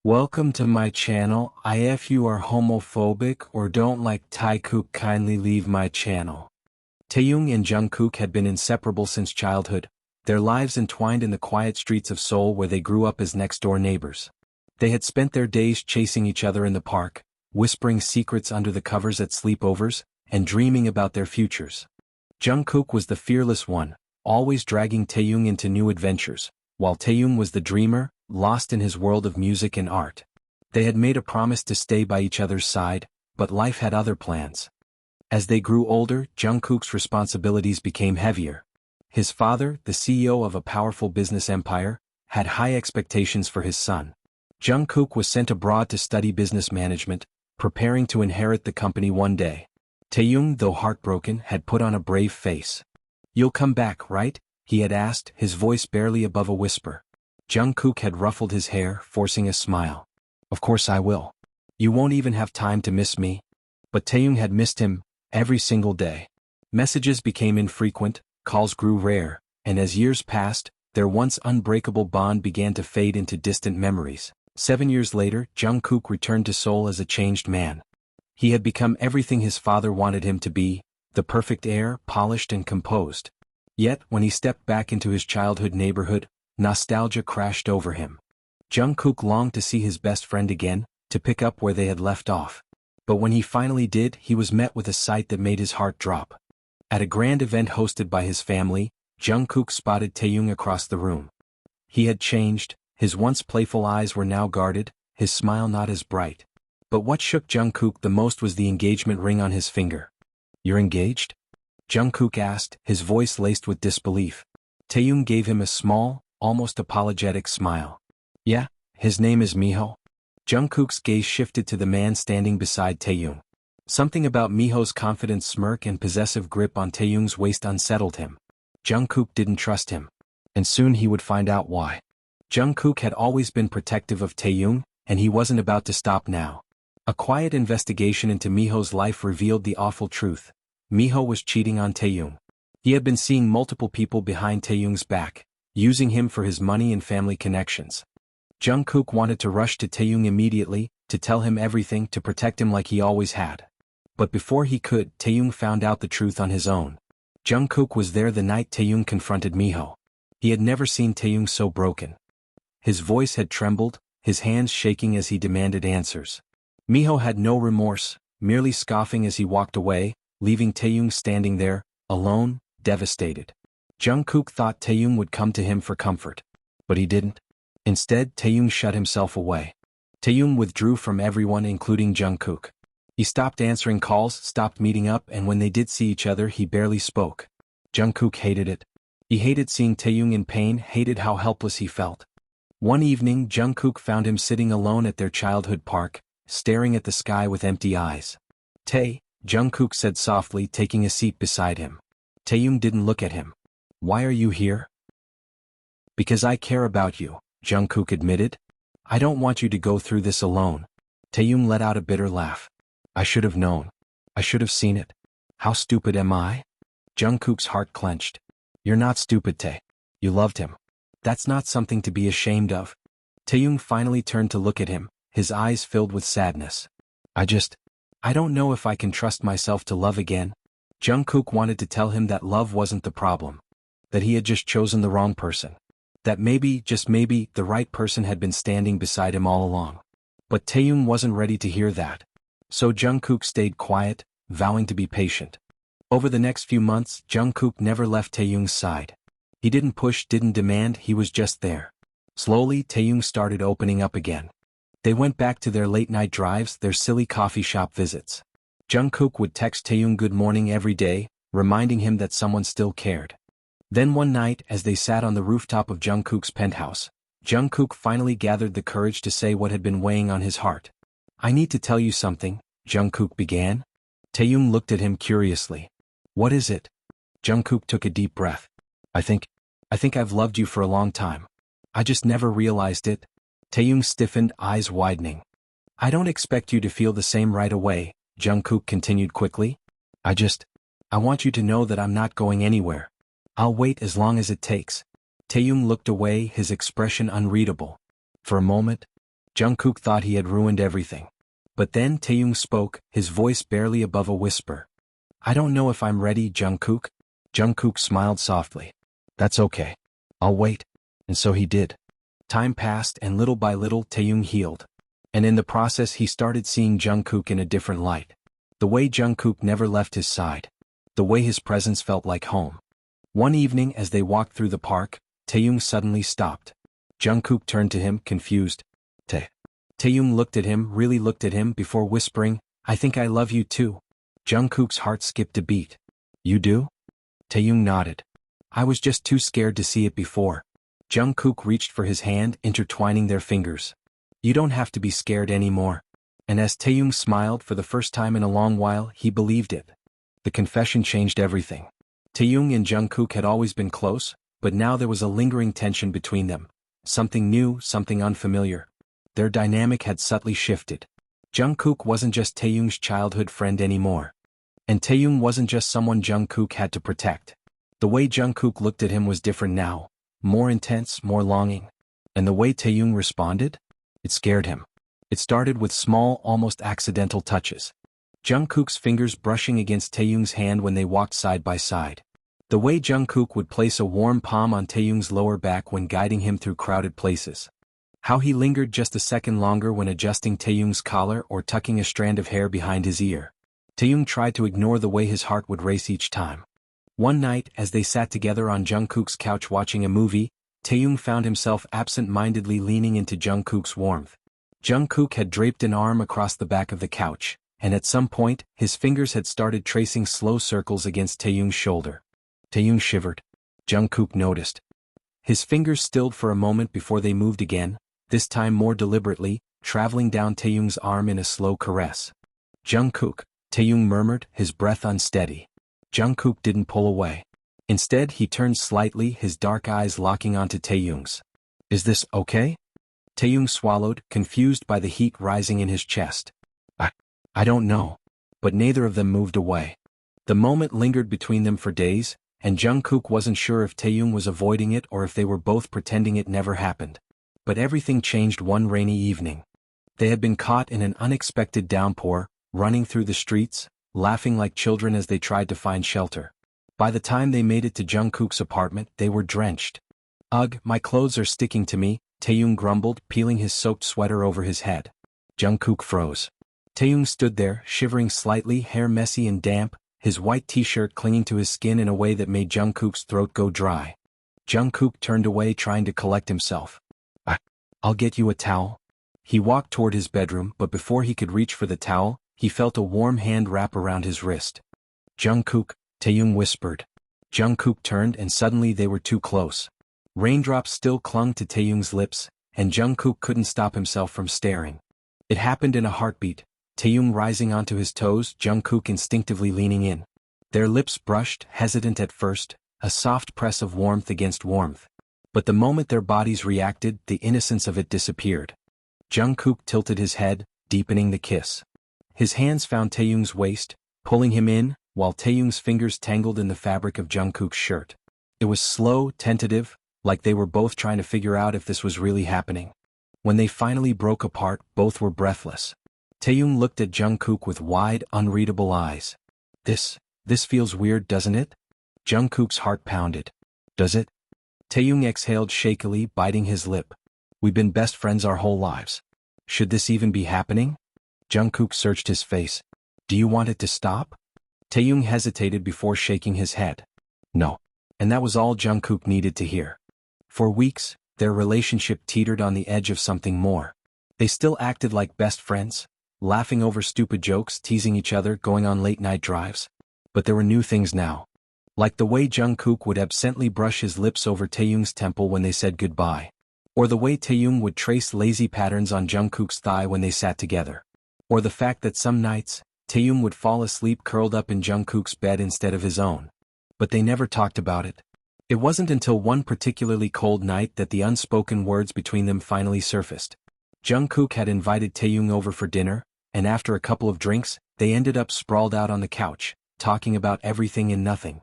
Welcome to my channel. If you are homophobic or don't like Taekook, kindly leave my channel. Taehyung and Jungkook had been inseparable since childhood, their lives entwined in the quiet streets of Seoul where they grew up as next-door neighbors. They had spent their days chasing each other in the park, whispering secrets under the covers at sleepovers, and dreaming about their futures. Jungkook was the fearless one, always dragging Taehyung into new adventures, while Taehyung was the dreamer, lost in his world of music and art. They had made a promise to stay by each other's side, but life had other plans. As they grew older, Jungkook's responsibilities became heavier. His father, the CEO of a powerful business empire, had high expectations for his son. Jungkook was sent abroad to study business management, preparing to inherit the company one day. Taehyung, though heartbroken, had put on a brave face. "You'll come back, right?" he had asked, his voice barely above a whisper. Jungkook had ruffled his hair, forcing a smile. "Of course I will. You won't even have time to miss me." But Taehyung had missed him, every single day. Messages became infrequent, calls grew rare, and as years passed, their once unbreakable bond began to fade into distant memories. 7 years later, Jungkook returned to Seoul as a changed man. He had become everything his father wanted him to be, the perfect heir, polished and composed. Yet, when he stepped back into his childhood neighborhood, nostalgia crashed over him. Jungkook longed to see his best friend again, to pick up where they had left off. But when he finally did, he was met with a sight that made his heart drop. At a grand event hosted by his family, Jungkook spotted Taehyung across the room. He had changed, his once playful eyes were now guarded, his smile not as bright. But what shook Jungkook the most was the engagement ring on his finger. "You're engaged?" Jungkook asked, his voice laced with disbelief. Taehyung gave him a small, almost apologetic smile. "Yeah, his name is Miho." Jungkook's gaze shifted to the man standing beside Taehyung. Something about Miho's confident smirk and possessive grip on Taehyung's waist unsettled him. Jungkook didn't trust him. And soon he would find out why. Jungkook had always been protective of Taehyung, and he wasn't about to stop now. A quiet investigation into Miho's life revealed the awful truth. Miho was cheating on Taehyung. He had been seeing multiple people behind Taehyung's back, using him for his money and family connections. Jungkook wanted to rush to Taehyung immediately, to tell him everything, to protect him like he always had. But before he could, Taehyung found out the truth on his own. Jungkook was there the night Taehyung confronted Miho. He had never seen Taehyung so broken. His voice had trembled, his hands shaking as he demanded answers. Miho had no remorse, merely scoffing as he walked away, leaving Taehyung standing there, alone, devastated. Jungkook thought Taehyung would come to him for comfort. But he didn't. Instead, Taehyung shut himself away. Taehyung withdrew from everyone including Jungkook. He stopped answering calls, stopped meeting up, and when they did see each other he barely spoke. Jungkook hated it. He hated seeing Taehyung in pain, hated how helpless he felt. One evening Jungkook found him sitting alone at their childhood park, staring at the sky with empty eyes. Jungkook said softly, taking a seat beside him. Taehyung didn't look at him. "Why are you here?" "Because I care about you," Jungkook admitted. "I don't want you to go through this alone." Taehyung let out a bitter laugh. "I should have known. I should have seen it. How stupid am I?" Jungkook's heart clenched. "You're not stupid, Tae. You loved him. That's not something to be ashamed of." Taehyung finally turned to look at him, his eyes filled with sadness. I don't know if I can trust myself to love again." Jungkook wanted to tell him that love wasn't the problem. That he had just chosen the wrong person. That maybe, just maybe, the right person had been standing beside him all along. But Taehyung wasn't ready to hear that. So Jungkook stayed quiet, vowing to be patient. Over the next few months, Jungkook never left Taehyung's side. He didn't push, didn't demand, he was just there. Slowly, Taehyung started opening up again. They went back to their late-night drives, their silly coffee shop visits. Jungkook would text Taehyung good morning every day, reminding him that someone still cared. Then one night, as they sat on the rooftop of Jungkook's penthouse, Jungkook finally gathered the courage to say what had been weighing on his heart. "I need to tell you something," Jungkook began. Taehyung looked at him curiously. "What is it?" Jungkook took a deep breath. I think I've loved you for a long time. I just never realized it." Taehyung stiffened, eyes widening. "I don't expect you to feel the same right away," Jungkook continued quickly. I want you to know that I'm not going anywhere. I'll wait as long as it takes." Taehyung looked away, his expression unreadable. For a moment, Jungkook thought he had ruined everything. But then Taehyung spoke, his voice barely above a whisper. I don't know if I'm ready, Jungkook. Jungkook smiled softly. That's okay. I'll wait. And so he did. Time passed and little by little Taehyung healed. And in the process he started seeing Jungkook in a different light. The way Jungkook never left his side. The way his presence felt like home. One evening as they walked through the park, Taehyung suddenly stopped. Jungkook turned to him, confused. Taehyung looked at him, really looked at him before whispering, I think I love you too. Jungkook's heart skipped a beat. You do? Taehyung nodded. I was just too scared to see it before. Jungkook reached for his hand, intertwining their fingers. You don't have to be scared anymore. And as Taehyung smiled for the first time in a long while, he believed it. The confession changed everything. Taehyung and Jungkook had always been close, but now there was a lingering tension between them. Something new, something unfamiliar. Their dynamic had subtly shifted. Jungkook wasn't just Taehyung's childhood friend anymore. And Taehyung wasn't just someone Jungkook had to protect. The way Jungkook looked at him was different now. More intense, more longing. And the way Taehyung responded? It scared him. It started with small, almost accidental touches. Jungkook's fingers brushing against Taehyung's hand when they walked side by side. The way Jungkook would place a warm palm on Taehyung's lower back when guiding him through crowded places. How he lingered just a second longer when adjusting Taehyung's collar or tucking a strand of hair behind his ear. Taehyung tried to ignore the way his heart would race each time. One night, as they sat together on Jungkook's couch watching a movie, Taehyung found himself absent-mindedly leaning into Jungkook's warmth. Jungkook had draped an arm across the back of the couch, and at some point, his fingers had started tracing slow circles against Taehyung's shoulder. Taehyung shivered. Jungkook noticed. His fingers stilled for a moment before they moved again, this time more deliberately, traveling down Taehyung's arm in a slow caress. Jungkook, Taehyung murmured, his breath unsteady. Jungkook didn't pull away. Instead he turned slightly, his dark eyes locking onto Taehyung's. Is this okay? Taehyung swallowed, confused by the heat rising in his chest. I don't know. But neither of them moved away. The moment lingered between them for days, and Jungkook wasn't sure if Taehyung was avoiding it or if they were both pretending it never happened. But everything changed one rainy evening. They had been caught in an unexpected downpour, running through the streets, laughing like children as they tried to find shelter. By the time they made it to Jungkook's apartment, they were drenched. Ugh, my clothes are sticking to me, Taehyung grumbled, peeling his soaked sweater over his head. Jungkook froze. Taehyung stood there, shivering slightly, hair messy and damp, his white t-shirt clinging to his skin in a way that made Jungkook's throat go dry. Jungkook turned away, trying to collect himself. I'll get you a towel. He walked toward his bedroom, but before he could reach for the towel, he felt a warm hand wrap around his wrist. Jungkook, Taehyung whispered. Jungkook turned and suddenly they were too close. Raindrops still clung to Taehyung's lips, and Jungkook couldn't stop himself from staring. It happened in a heartbeat, Taehyung rising onto his toes, Jungkook instinctively leaning in. Their lips brushed, hesitant at first, a soft press of warmth against warmth. But the moment their bodies reacted, the innocence of it disappeared. Jungkook tilted his head, deepening the kiss. His hands found Taehyung's waist, pulling him in, while Taehyung's fingers tangled in the fabric of Jungkook's shirt. It was slow, tentative, like they were both trying to figure out if this was really happening. When they finally broke apart, both were breathless. Taehyung looked at Jungkook with wide, unreadable eyes. This feels weird, doesn't it? Jungkook's heart pounded. Does it? Taehyung exhaled shakily, biting his lip. We've been best friends our whole lives. Should this even be happening? Jungkook searched his face. Do you want it to stop? Taehyung hesitated before shaking his head. No. And that was all Jungkook needed to hear. For weeks, their relationship teetered on the edge of something more. They still acted like best friends, laughing over stupid jokes, teasing each other, going on late-night drives. But there were new things now. Like the way Jungkook would absently brush his lips over Taehyung's temple when they said goodbye. Or the way Taehyung would trace lazy patterns on Jungkook's thigh when they sat together. Or the fact that some nights, Taehyung would fall asleep curled up in Jungkook's bed instead of his own. But they never talked about it. It wasn't until one particularly cold night that the unspoken words between them finally surfaced. Jungkook had invited Taehyung over for dinner, and after a couple of drinks, they ended up sprawled out on the couch, talking about everything and nothing.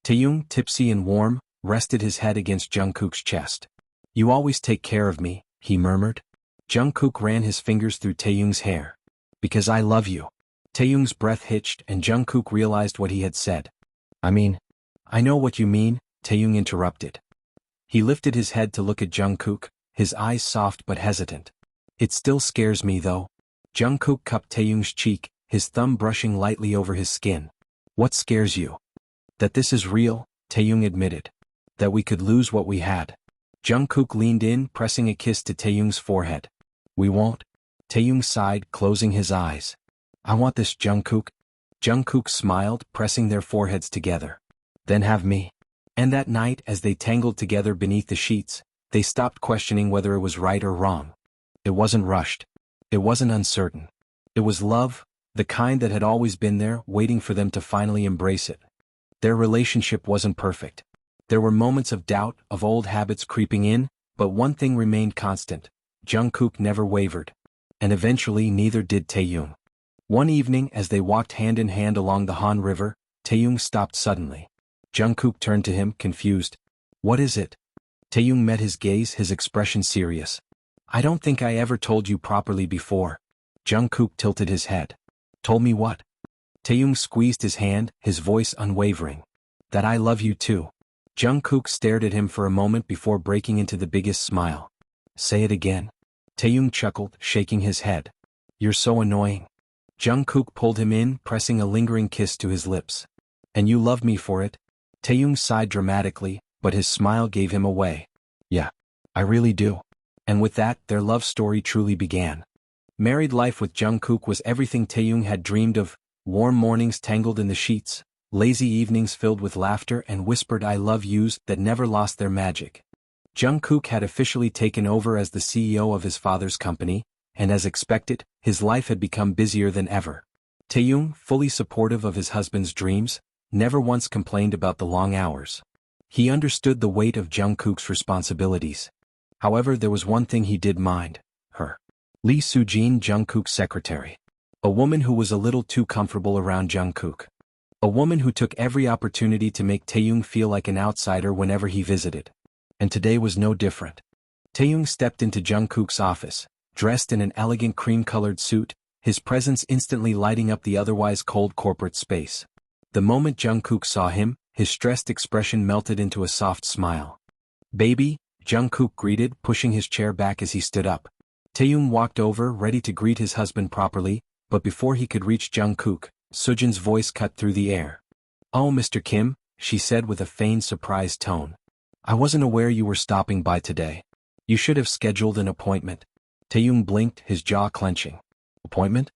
Taehyung, tipsy and warm, rested his head against Jungkook's chest. You always take care of me, he murmured. Jungkook ran his fingers through Taehyung's hair. Because I love you. Taehyung's breath hitched and Jungkook realized what he had said. I know what you mean, Taehyung interrupted. He lifted his head to look at Jungkook, his eyes soft but hesitant. It still scares me though. Jungkook cupped Taehyung's cheek, his thumb brushing lightly over his skin. What scares you? That this is real, Taehyung admitted. That we could lose what we had. Jungkook leaned in, pressing a kiss to Taehyung's forehead. We won't. Taehyung sighed, closing his eyes. I want this, Jungkook. Jungkook smiled, pressing their foreheads together. Then have me. And that night, as they tangled together beneath the sheets, they stopped questioning whether it was right or wrong. It wasn't rushed. It wasn't uncertain. It was love, the kind that had always been there, waiting for them to finally embrace it. Their relationship wasn't perfect. There were moments of doubt, of old habits creeping in, but one thing remained constant. Jungkook never wavered. And eventually neither did Taehyung. One evening, as they walked hand in hand along the Han River, Taehyung stopped suddenly. Jungkook turned to him, confused. What is it? Taehyung met his gaze, his expression serious. I don't think I ever told you properly before. Jungkook tilted his head. Told me what? Taehyung squeezed his hand, his voice unwavering. That I love you too. Jungkook stared at him for a moment before breaking into the biggest smile. Say it again. Taehyung chuckled, shaking his head. You're so annoying. Jungkook pulled him in, pressing a lingering kiss to his lips. And you love me for it? Taehyung sighed dramatically, but his smile gave him away. Yeah. I really do. And with that, their love story truly began. Married life with Jungkook was everything Taehyung had dreamed of, warm mornings tangled in the sheets, lazy evenings filled with laughter and whispered I love yous that never lost their magic. Jungkook had officially taken over as the CEO of his father's company, and as expected, his life had become busier than ever. Taehyung, fully supportive of his husband's dreams, never once complained about the long hours. He understood the weight of Jungkook's responsibilities. However, there was one thing he did mind. Her. Lee Soo-jin, Jungkook's secretary. A woman who was a little too comfortable around Jungkook. A woman who took every opportunity to make Taehyung feel like an outsider whenever he visited. And today was no different. Taehyung stepped into Jungkook's office, dressed in an elegant cream-colored suit, his presence instantly lighting up the otherwise cold corporate space. The moment Jungkook saw him, his stressed expression melted into a soft smile. Baby, Jungkook greeted, pushing his chair back as he stood up. Taehyung walked over, ready to greet his husband properly, but before he could reach Jungkook, Sujin's voice cut through the air. Oh, Mr. Kim, she said with a feigned surprised tone. I wasn't aware you were stopping by today. You should have scheduled an appointment. Taehyung blinked, his jaw clenching. Appointment?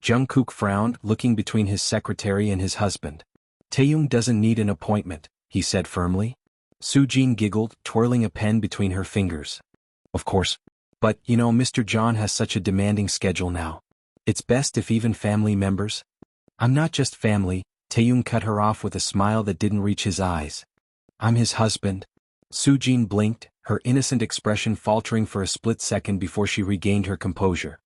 Jungkook frowned, looking between his secretary and his husband. Taehyung doesn't need an appointment, he said firmly. Sujin giggled, twirling a pen between her fingers. Of course. But, Mr. John has such a demanding schedule now. It's best if even family members. I'm not just family, Taehyung cut her off with a smile that didn't reach his eyes. I'm his husband. Sujin blinked, her innocent expression faltering for a split second before she regained her composure.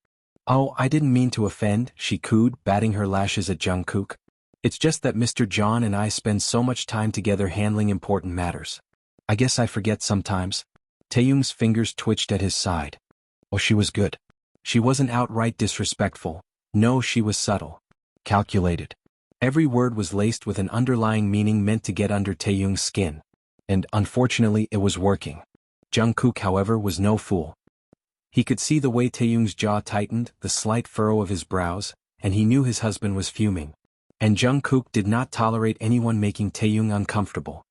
Oh, I didn't mean to offend, she cooed, batting her lashes at Jungkook. It's just that Mr. John and I spend so much time together handling important matters. I guess I forget sometimes. Taehyung's fingers twitched at his side. Oh, she was good. She wasn't outright disrespectful. No, she was subtle. Calculated. Every word was laced with an underlying meaning meant to get under Taehyung's skin. And, unfortunately, it was working. Jungkook, however, was no fool. He could see the way Taehyung's jaw tightened, the slight furrow of his brows, and he knew his husband was fuming. And Jungkook did not tolerate anyone making Taehyung uncomfortable.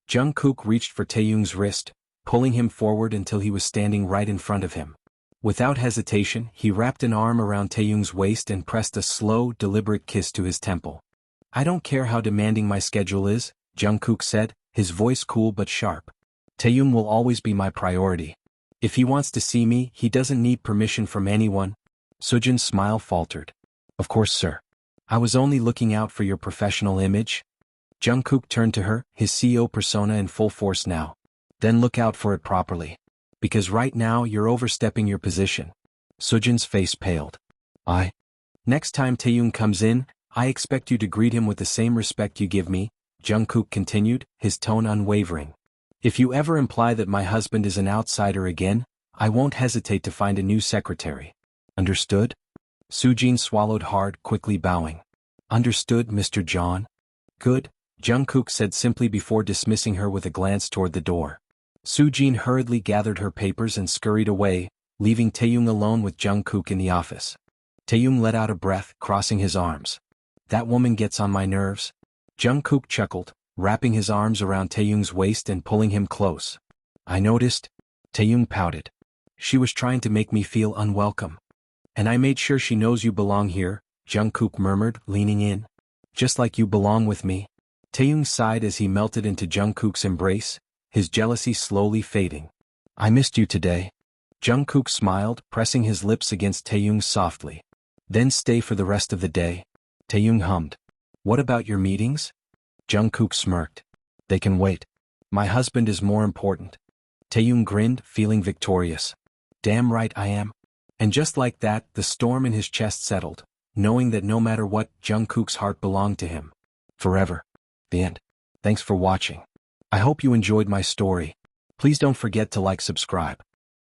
Jungkook reached for Taehyung's wrist, pulling him forward until he was standing right in front of him. Without hesitation, he wrapped an arm around Taehyung's waist and pressed a slow, deliberate kiss to his temple. I don't care how demanding my schedule is, Jungkook said, his voice cool but sharp. Taehyung will always be my priority. If he wants to see me, he doesn't need permission from anyone. Sujin's smile faltered. Of course, sir. I was only looking out for your professional image. Jungkook turned to her, his CEO persona in full force now. Then look out for it properly. Because right now you're overstepping your position. Sujin's face paled. Next time Taehyung comes in, I expect you to greet him with the same respect you give me, Jungkook continued, his tone unwavering. If you ever imply that my husband is an outsider again, I won't hesitate to find a new secretary. Understood? Soojin swallowed hard, quickly bowing. Understood, Mr. John. Good, Jungkook said simply before dismissing her with a glance toward the door. Soojin hurriedly gathered her papers and scurried away, leaving Taehyung alone with Jungkook in the office. Taehyung let out a breath, crossing his arms. That woman gets on my nerves. Jungkook chuckled, wrapping his arms around Taehyung's waist and pulling him close. I noticed. Taehyung pouted. She was trying to make me feel unwelcome. And I made sure she knows you belong here, Jungkook murmured, leaning in. Just like you belong with me. Taehyung sighed as he melted into Jungkook's embrace, his jealousy slowly fading. I missed you today. Jungkook smiled, pressing his lips against Taehyung's softly. Then stay for the rest of the day. Taehyung hummed. What about your meetings? Jungkook smirked. They can wait. My husband is more important. Taehyung grinned, feeling victorious. Damn right I am. And just like that, the storm in his chest settled, knowing that no matter what, Jungkook's heart belonged to him. Forever. The end. Thanks for watching. I hope you enjoyed my story. Please don't forget to like, subscribe.